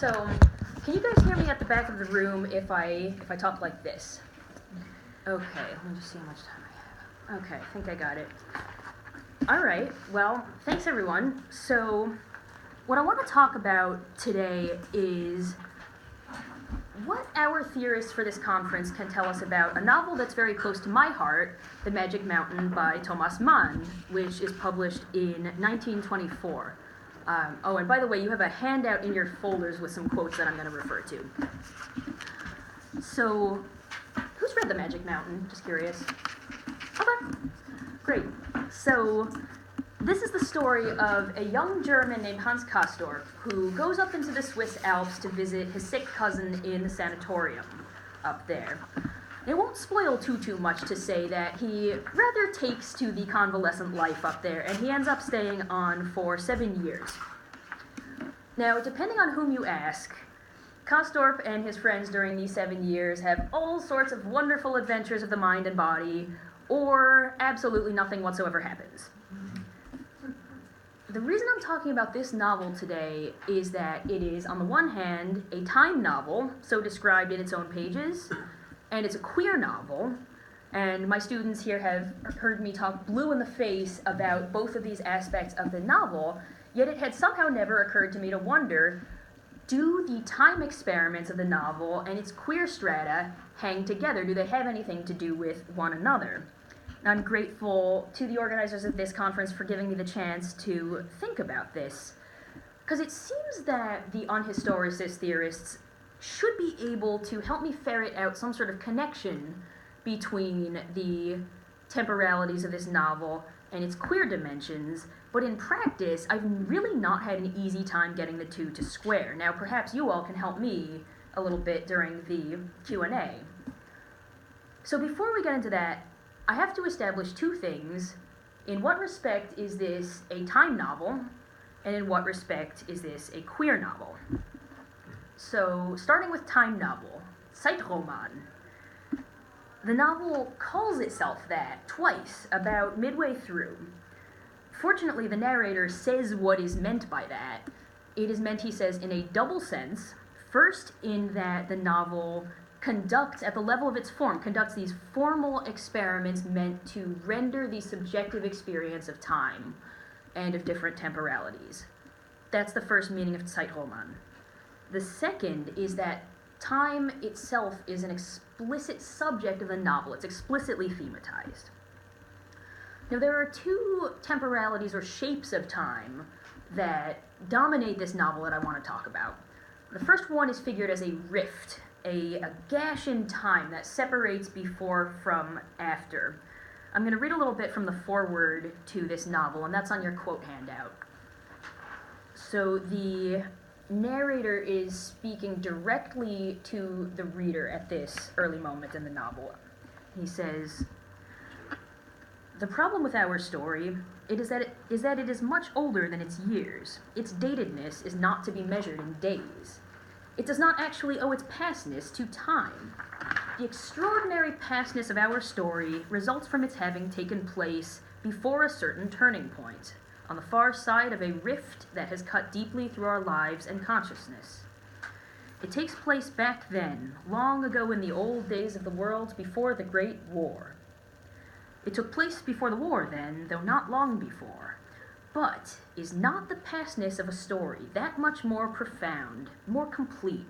So, can you guys hear me at the back of the room if I talk like this? Okay, let me just see how much time I have. Okay, I think I got it. Alright, well, thanks everyone. So, what I want to talk about today is what our theorists for this conference can tell us about a novel that's very close to my heart, The Magic Mountain by Thomas Mann, which is published in 1924. Oh, and by the way, you have a handout in your folders with some quotes that I'm going to refer to. So, who's read The Magic Mountain? Just curious. Okay, great. So, this is the story of a young German named Hans Castorp who goes up into the Swiss Alps to visit his sick cousin in the sanatorium up there. It won't spoil too much to say that he rather takes to the convalescent life up there, and he ends up staying on for 7 years. Now, depending on whom you ask, Castorp and his friends during these 7 years have all sorts of wonderful adventures of the mind and body, or absolutely nothing whatsoever happens. The reason I'm talking about this novel today is that it is, on the one hand, a time novel, so described in its own pages, and it's a queer novel, and my students here have heard me talk blue in the face about both of these aspects of the novel, yet it had somehow never occurred to me to wonder, do the time experiments of the novel and its queer strata hang together? Do they have anything to do with one another? And I'm grateful to the organizers of this conference for giving me the chance to think about this, because it seems that the unhistoricist theorists should be able to help me ferret out some sort of connection between the temporalities of this novel and its queer dimensions, but in practice, I've really not had an easy time getting the two to square. Now, perhaps you all can help me a little bit during the Q&A. So before we get into that, I have to establish two things. In what respect is this a time novel, and in what respect is this a queer novel? So, starting with time novel, Zeitroman. The novel calls itself that twice, about midway through. Fortunately, the narrator says what is meant by that. It is meant, he says, in a double sense. First, in that the novel conducts, at the level of its form, conducts these formal experiments meant to render the subjective experience of time and of different temporalities. That's the first meaning of Zeitroman. The second is that time itself is an explicit subject of the novel. It's explicitly thematized. Now, there are two temporalities or shapes of time that dominate this novel that I want to talk about. The first one is figured as a rift, a gash in time that separates before from after. I'm going to read a little bit from the foreword to this novel, and that's on your quote handout. So the narrator is speaking directly to the reader at this early moment in the novel. He says, "The problem with our story is that it is much older than its years. Its datedness is not to be measured in days. It does not actually owe its pastness to time. The extraordinary pastness of our story results from its having taken place before a certain turning point, on the far side of a rift that has cut deeply through our lives and consciousness. It takes place back then, long ago in the old days of the world before the Great War. It took place before the war then, though not long before. But is not the pastness of a story that much more profound, more complete,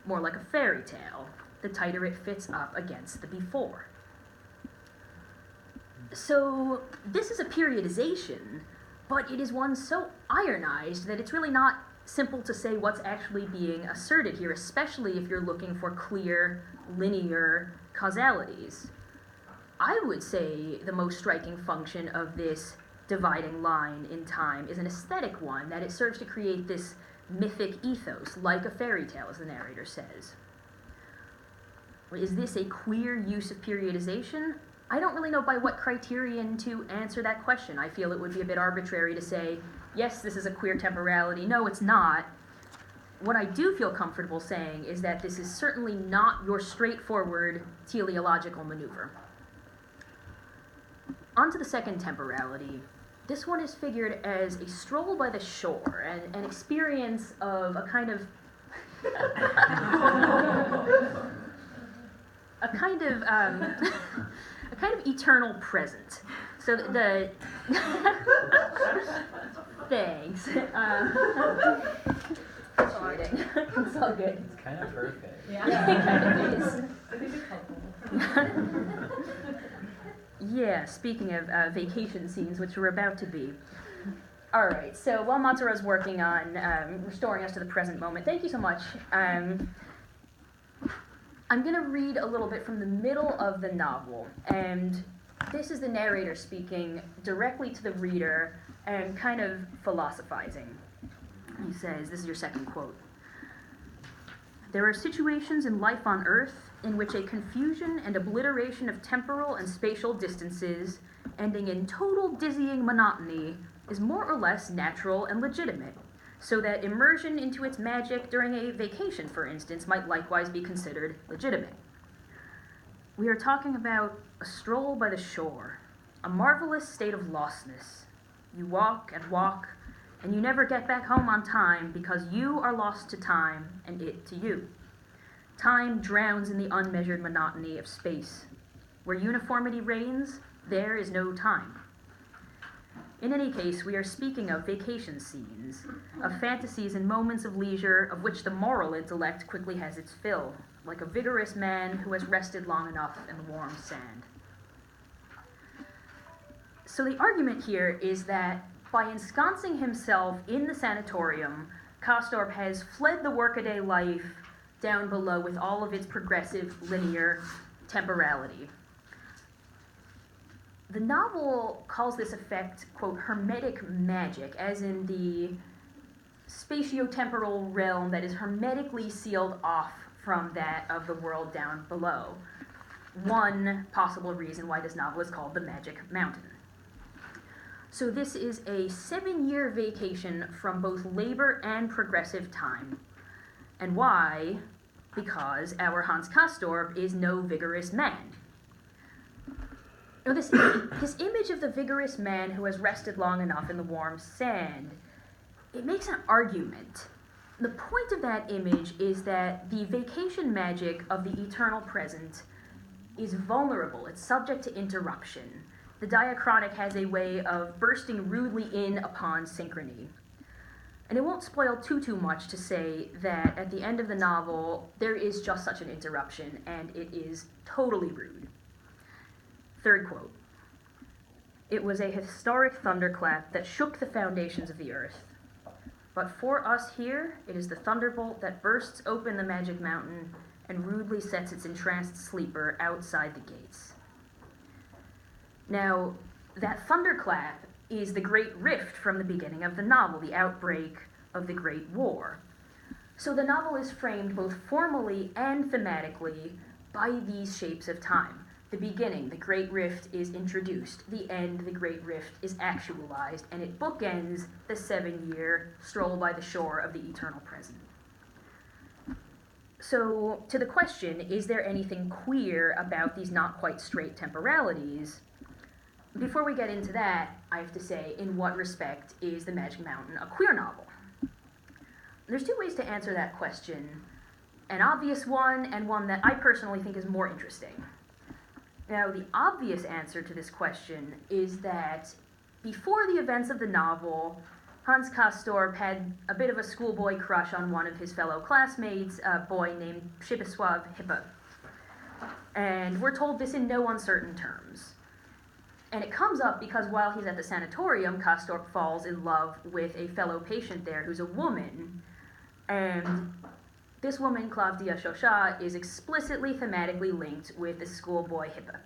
more like a fairy tale, the tighter it fits up against the before?" So this is a periodization, but it is one so ironized that it's really not simple to say what's actually being asserted here, especially if you're looking for clear, linear causalities. I would say the most striking function of this dividing line in time is an aesthetic one, that it serves to create this mythic ethos, like a fairy tale, as the narrator says. Is this a queer use of periodization? I don't really know by what criterion to answer that question. I feel it would be a bit arbitrary to say, yes, this is a queer temporality. No, it's not. What I do feel comfortable saying is that this is certainly not your straightforward teleological maneuver. On to the second temporality. This one is figured as a stroll by the shore, and an experience of a kind of a kind of a kind of eternal present. So the thanks. Appreciate it. It's all good. It's kind of perfect. Yeah, it kind of is. Yeah, speaking of vacation scenes, which we're about to be. All right, so while Matsuro's working on restoring us to the present moment, thank you so much. I'm going to read a little bit from the middle of the novel, and this is the narrator speaking directly to the reader and kind of philosophizing. He says, this is your second quote. There are situations in life on Earth in which a confusion and obliteration of temporal and spatial distances, ending in total dizzying monotony, is more or less natural and legitimate, so that immersion into its magic during a vacation, for instance, might likewise be considered legitimate. We are talking about a stroll by the shore, a marvelous state of lostness. You walk, and you never get back home on time because you are lost to time and it to you. Time drowns in the unmeasured monotony of space. Where uniformity reigns, there is no time. In any case, we are speaking of vacation scenes, of fantasies and moments of leisure of which the moral intellect quickly has its fill, like a vigorous man who has rested long enough in the warm sand. So the argument here is that by ensconcing himself in the sanatorium, Castorp has fled the workaday life down below with all of its progressive, linear temporality. The novel calls this effect, quote, hermetic magic, as in the spatiotemporal realm that is hermetically sealed off from that of the world down below. One possible reason why this novel is called The Magic Mountain. So this is a 7-year vacation from both labor and progressive time. And why? Because our Hans Castorp is no vigorous man. Now this image of the vigorous man who has rested long enough in the warm sand, it makes an argument. The point of that image is that the vacation magic of the eternal present is vulnerable. It's subject to interruption. The diachronic has a way of bursting rudely in upon synchrony. And it won't spoil too much to say that at the end of the novel, there is just such an interruption, and it is totally rude. Third quote. It was a historic thunderclap that shook the foundations of the earth. But for us here, it is the thunderbolt that bursts open the magic mountain and rudely sets its entranced sleeper outside the gates. Now, that thunderclap is the great rift from the beginning of the novel, the outbreak of the Great War. So the novel is framed both formally and thematically by these shapes of time. The beginning, the Great Rift, is introduced. The end, the Great Rift, is actualized, and it bookends the 7-year stroll by the shore of the eternal present. So, to the question, is there anything queer about these not quite straight temporalities? Before we get into that, I have to say, in what respect is The Magic Mountain a queer novel? There's 2 ways to answer that question. An obvious one, and one that I personally think is more interesting. Now, the obvious answer to this question is that before the events of the novel, Hans Castorp had a bit of a schoolboy crush on one of his fellow classmates, a boy named Przemysław Hippe. And we're told this in no uncertain terms. And it comes up because while he's at the sanatorium, Castorp falls in love with a fellow patient there who's a woman. And this woman, Claudia Chauchat, is explicitly thematically linked with the schoolboy Hippe.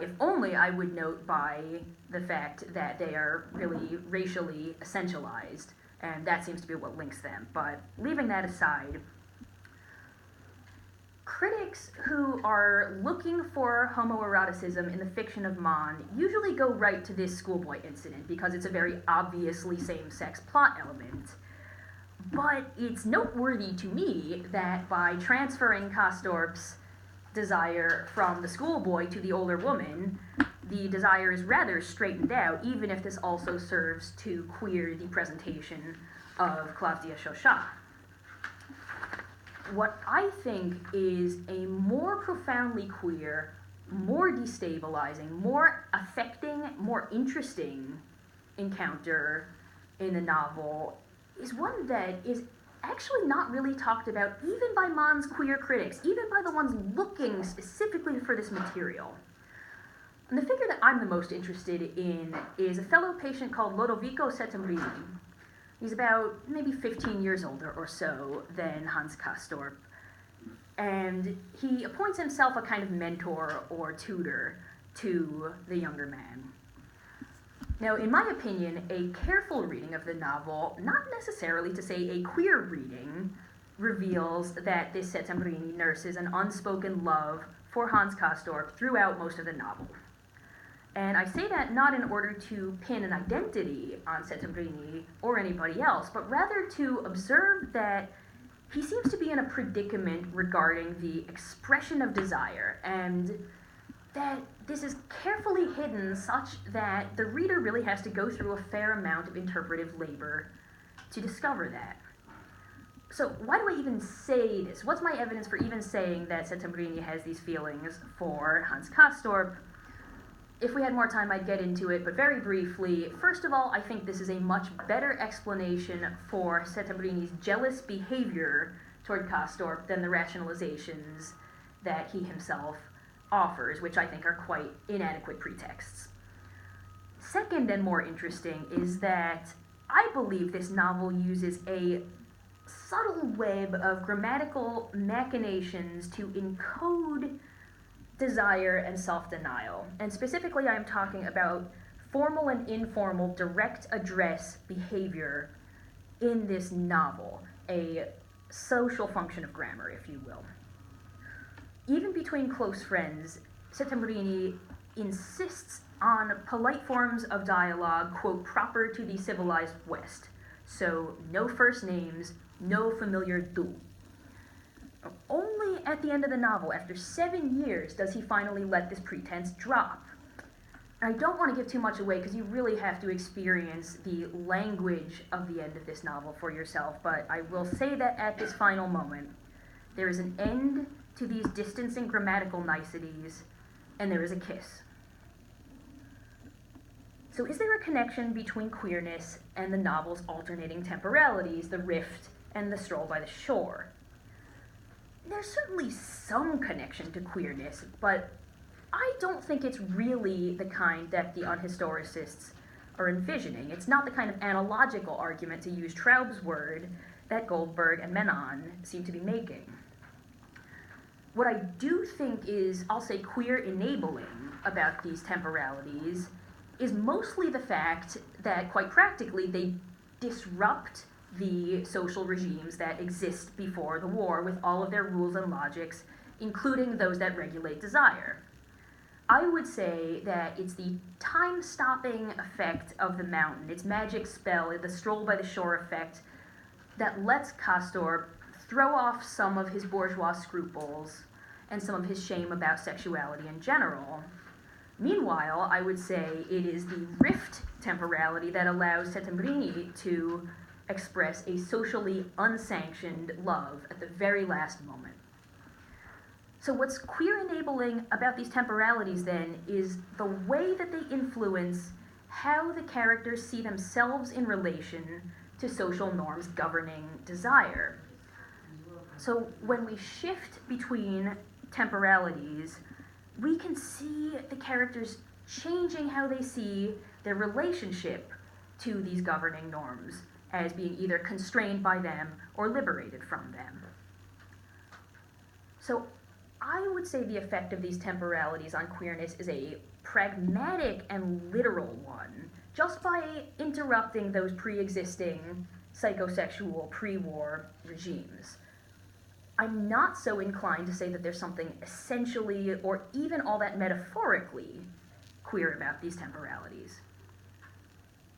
If only I would note by the fact that they are really racially essentialized, and that seems to be what links them. But leaving that aside, critics who are looking for homoeroticism in the fiction of Mann usually go right to this schoolboy incident because it's a very obviously same-sex plot element. But it's noteworthy to me that by transferring Castorp's desire from the schoolboy to the older woman, the desire is rather straightened out, even if this also serves to queer the presentation of Claudia Chauchat. what I think is a more profoundly queer, more destabilizing, more affecting, more interesting encounter in the novel is one that is actually not really talked about even by Mann's queer critics, even by the ones looking specifically for this material. And the figure that I'm the most interested in is a fellow patient called Lodovico Settembrini. He's about maybe 15 years older or so than Hans Castorp, and he appoints himself a kind of mentor or tutor to the younger man. Now, in my opinion, a careful reading of the novel, not necessarily to say a queer reading, reveals that this Settembrini nurses an unspoken love for Hans Castorp throughout most of the novel. And I say that not in order to pin an identity on Settembrini or anybody else, but rather to observe that he seems to be in a predicament regarding the expression of desire, and that this is carefully hidden such that the reader really has to go through a fair amount of interpretive labor to discover that. So why do I even say this? What's my evidence for even saying that Settembrini has these feelings for Hans Castorp? If we had more time, I'd get into it, but very briefly, first of all, I think this is a much better explanation for Settembrini's jealous behavior toward Castorp than the rationalizations that he himself offers, which I think are quite inadequate pretexts. Second, and more interesting, is that I believe this novel uses a subtle web of grammatical machinations to encode desire and self-denial. And specifically, I'm talking about formal and informal direct address behavior in this novel, a social function of grammar, if you will. Even between close friends, Settembrini insists on polite forms of dialogue, quote, proper to the civilized West. So, no first names, no familiar tu. Only at the end of the novel, after 7 years, does he finally let this pretense drop. I don't want to give too much away because you really have to experience the language of the end of this novel for yourself, but I will say that at this final moment, there is an end to these distancing grammatical niceties, and there is a kiss. So is there a connection between queerness and the novel's alternating temporalities, the rift and the stroll by the shore? There's certainly some connection to queerness, but I don't think it's really the kind that the unhistoricists are envisioning. It's not the kind of analogical argument, to use Traub's word, that Goldberg and Mann seem to be making. What I do think is, I'll say, queer enabling about these temporalities is mostly the fact that, quite practically, they disrupt the social regimes that exist before the war with all of their rules and logics, including those that regulate desire. I would say that it's the time-stopping effect of the mountain, its magic spell, the stroll by the shore effect, that lets Castorp throw off some of his bourgeois scruples and some of his shame about sexuality in general. Meanwhile, I would say it is the rift temporality that allows Settembrini to express a socially unsanctioned love at the very last moment. So what's queer enabling about these temporalities then is the way that they influence how the characters see themselves in relation to social norms governing desire. So when we shift between temporalities, we can see the characters changing how they see their relationship to these governing norms as being either constrained by them or liberated from them. So I would say the effect of these temporalities on queerness is a pragmatic and literal one, just by interrupting those pre-existing psychosexual pre-war regimes. I'm not so inclined to say that there's something essentially or even all that metaphorically queer about these temporalities.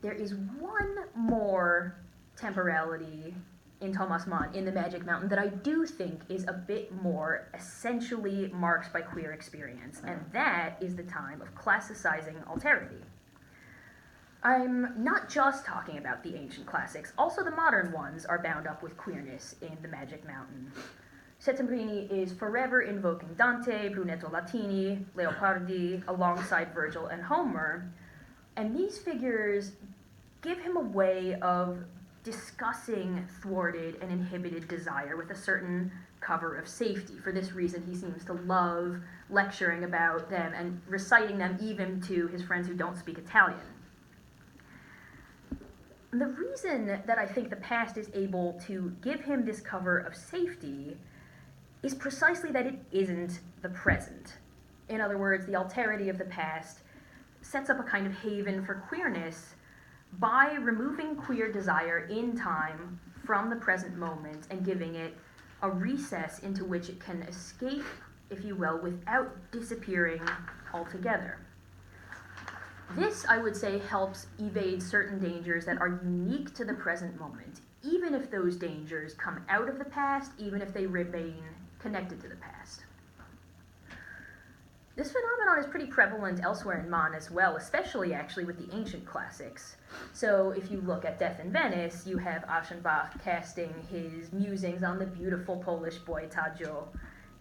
There is one more temporality in Thomas Mann, in The Magic Mountain, that I do think is a bit more essentially marked by queer experience, and that is the time of classicizing alterity. I'm not just talking about the ancient classics, also the modern ones are bound up with queerness in The Magic Mountain. Settembrini is forever invoking Dante, Brunetto Latini, Leopardi, alongside Virgil and Homer, and these figures give him a way of discussing thwarted and inhibited desire with a certain cover of safety. For this reason, he seems to love lecturing about them and reciting them even to his friends who don't speak Italian. The reason that I think the past is able to give him this cover of safety is precisely that it isn't the present. In other words, the alterity of the past sets up a kind of haven for queerness by removing queer desire in time from the present moment and giving it a recess into which it can escape, if you will, without disappearing altogether. This, I would say, helps evade certain dangers that are unique to the present moment, even if those dangers come out of the past, even if they remain connected to the past. This phenomenon is pretty prevalent elsewhere in Mann as well, especially actually with the ancient classics. So if you look at Death in Venice, you have Aschenbach casting his musings on the beautiful Polish boy Tadzio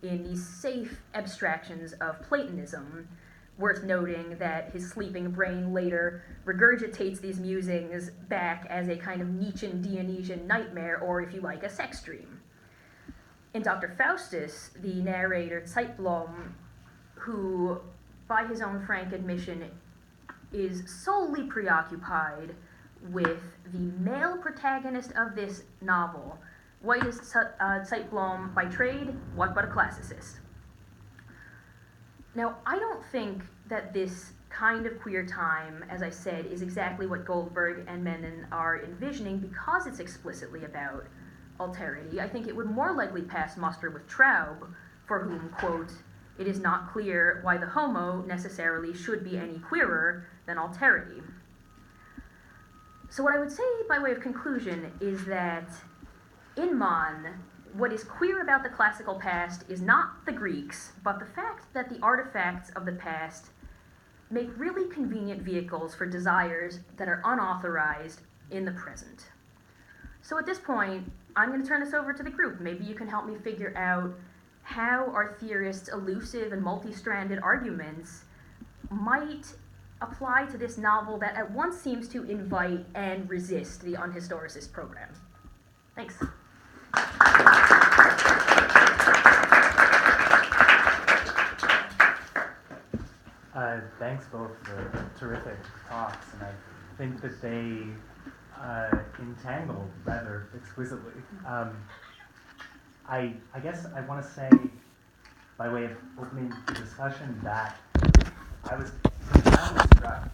in these safe abstractions of Platonism. Worth noting that his sleeping brain later regurgitates these musings back as a kind of Nietzschean Dionysian nightmare, or if you like, a sex dream. In Dr. Faustus, the narrator Zeitblom, who, by his own frank admission, is solely preoccupied with the male protagonist of this novel. What is Zeitblom by trade? What but a classicist? Now, I don't think that this kind of queer time, as I said, is exactly what Goldberg and Mann are envisioning because it's explicitly about alterity. I think it would more likely pass muster with Traub, for whom, quote, "It is not clear why the homo necessarily should be any queerer than alterity." So what I would say by way of conclusion is that in Mann, what is queer about the classical past is not the Greeks, but the fact that the artifacts of the past make really convenient vehicles for desires that are unauthorized in the present. So at this point, I'm going to turn this over to the group. Maybe you can help me figure out how our theorists' elusive and multi-stranded arguments might apply to this novel that at once seems to invite and resist the unhistoricist program. Thanks. Thanks both for terrific talks, and I think that they entangle rather exquisitely. I guess I want to say, by way of opening the discussion, that I was profoundly struck